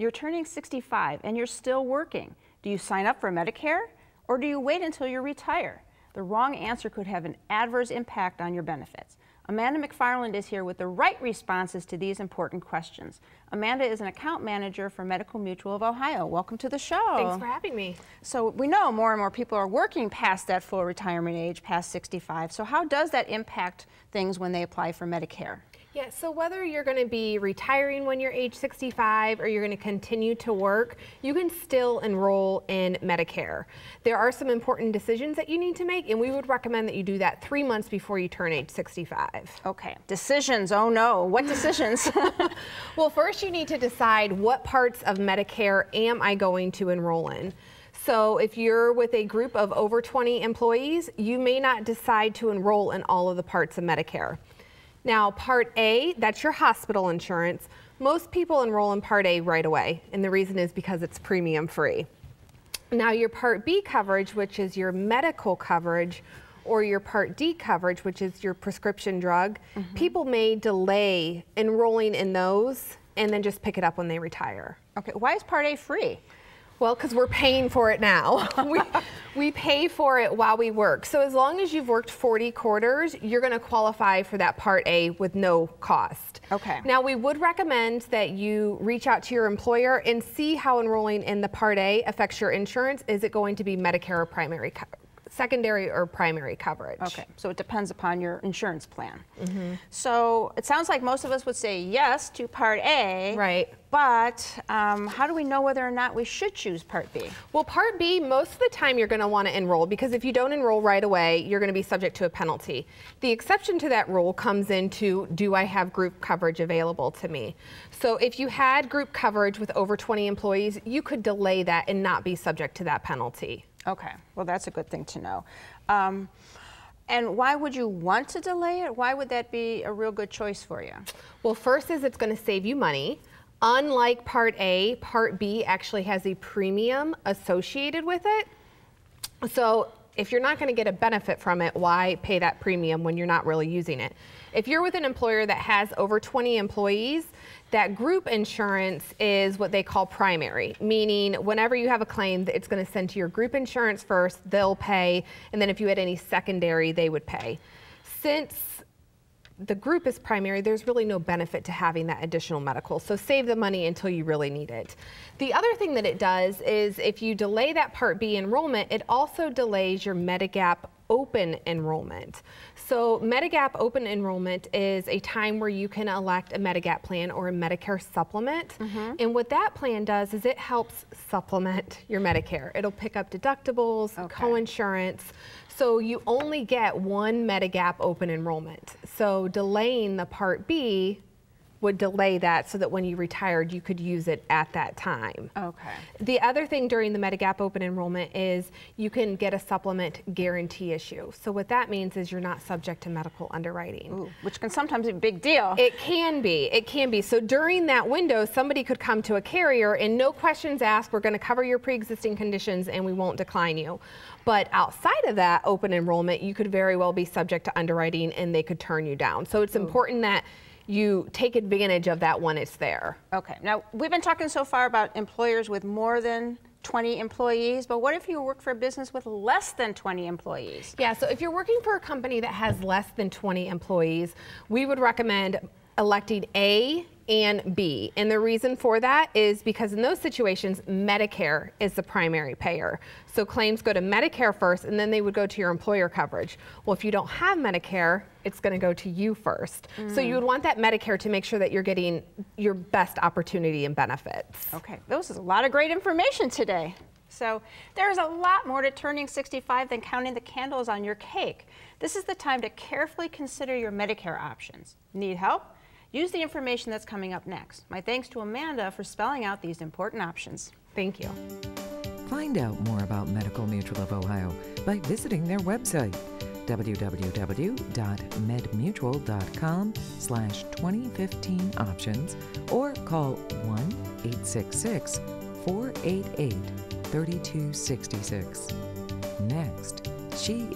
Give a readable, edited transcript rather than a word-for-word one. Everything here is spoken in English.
You're turning 65 and you're still working. Do you sign up for Medicare or do you wait until you retire? The wrong answer could have an adverse impact on your benefits. Amanda McFarland is here with the right responses to these important questions. Amanda is an account manager for Medical Mutual of Ohio. Welcome to the show. Thanks for having me. So we know more and more people are working past that full retirement age, past 65. So how does that impact things when they apply for Medicare? Yeah, so whether you're going to be retiring when you're age 65 or you're going to continue to work, you can still enroll in Medicare. There are some important decisions that you need to make, and we would recommend that you do that 3 months before you turn age 65. Okay, decisions, oh no, what decisions? Well, first you need to decide what parts of Medicare am I going to enroll in. So if you're with a group of over 20 employees, you may not decide to enroll in all of the parts of Medicare. Now, Part A, that's your hospital insurance. Most people enroll in Part A right away, and the reason is because it's premium free. Now, your Part B coverage, which is your medical coverage, or your Part D coverage, which is your prescription drug, people may delay enrolling in those and then just pick it up when they retire. Okay, why is Part A free? Well, because we're paying for it now. we pay for it while we work. So as long as you've worked 40 quarters, you're going to qualify for that Part A with no cost. Okay. Now, we would recommend that you reach out to your employer and see how enrolling in the Part A affects your insurance. Is it going to be Medicare or secondary or primary coverage? Okay, so it depends upon your insurance plan. So it sounds like most of us would say yes to Part A. Right. But how do we know whether or not we should choose Part B? Well, Part B, most of the time you're going to want to enroll, because if you don't enroll right away, you're going to be subject to a penalty. The exception to that rule comes into, do I have group coverage available to me? So if you had group coverage with over 20 employees, you could delay that and not be subject to that penalty. Okay, well that's a good thing to know. And why would you want to delay it? Why would that be a real good choice for you? Well, first is it's going to save you money. Unlike Part A, Part B actually has a premium associated with it. So if you're not going to get a benefit from it, why pay that premium when you're not really using it? If you're with an employer that has over 20 employees, that group insurance is what they call primary, meaning whenever you have a claim, it's going to send to your group insurance first, they'll pay, and then if you had any secondary, they would pay. Since the group is primary, there's really no benefit to having that additional medical. So save the money until you really need it. The other thing that it does is if you delay that Part B enrollment, it also delays your Medigap open enrollment. So Medigap open enrollment is a time where you can elect a Medigap plan or a Medicare supplement. And what that plan does is it helps supplement your Medicare. It'll pick up deductibles, coinsurance. So you only get one Medigap open enrollment. So delaying the Part B would delay that so that when you retired, you could use it at that time. Okay. The other thing during the Medigap open enrollment is you can get a supplement guarantee issue. So what that means is you're not subject to medical underwriting. Ooh, which can sometimes be a big deal. It can be, it can be. So during that window, somebody could come to a carrier and no questions asked, we're gonna cover your pre-existing conditions and we won't decline you. But outside of that open enrollment, you could very well be subject to underwriting and they could turn you down. So it's important that you take advantage of that when it's there. Okay, now we've been talking so far about employers with more than 20 employees, but what if you work for a business with less than 20 employees? Yeah, so if you're working for a company that has less than 20 employees, we would recommend electing A and B. And the reason for that is because in those situations, Medicare is the primary payer. So claims go to Medicare first, and then they would go to your employer coverage. Well, if you don't have Medicare, it's going to go to you first. So you would want that Medicare to make sure that you're getting your best opportunity and benefits. Okay, this is a lot of great information today. So there's a lot more to turning 65 than counting the candles on your cake. This is the time to carefully consider your Medicare options. Need help? Use the information that's coming up next. My thanks to Amanda for spelling out these important options. Thank you. Find out more about Medical Mutual of Ohio by visiting their website, www.medmutual.com/2015options, or call 1-866-488-3266. Next, she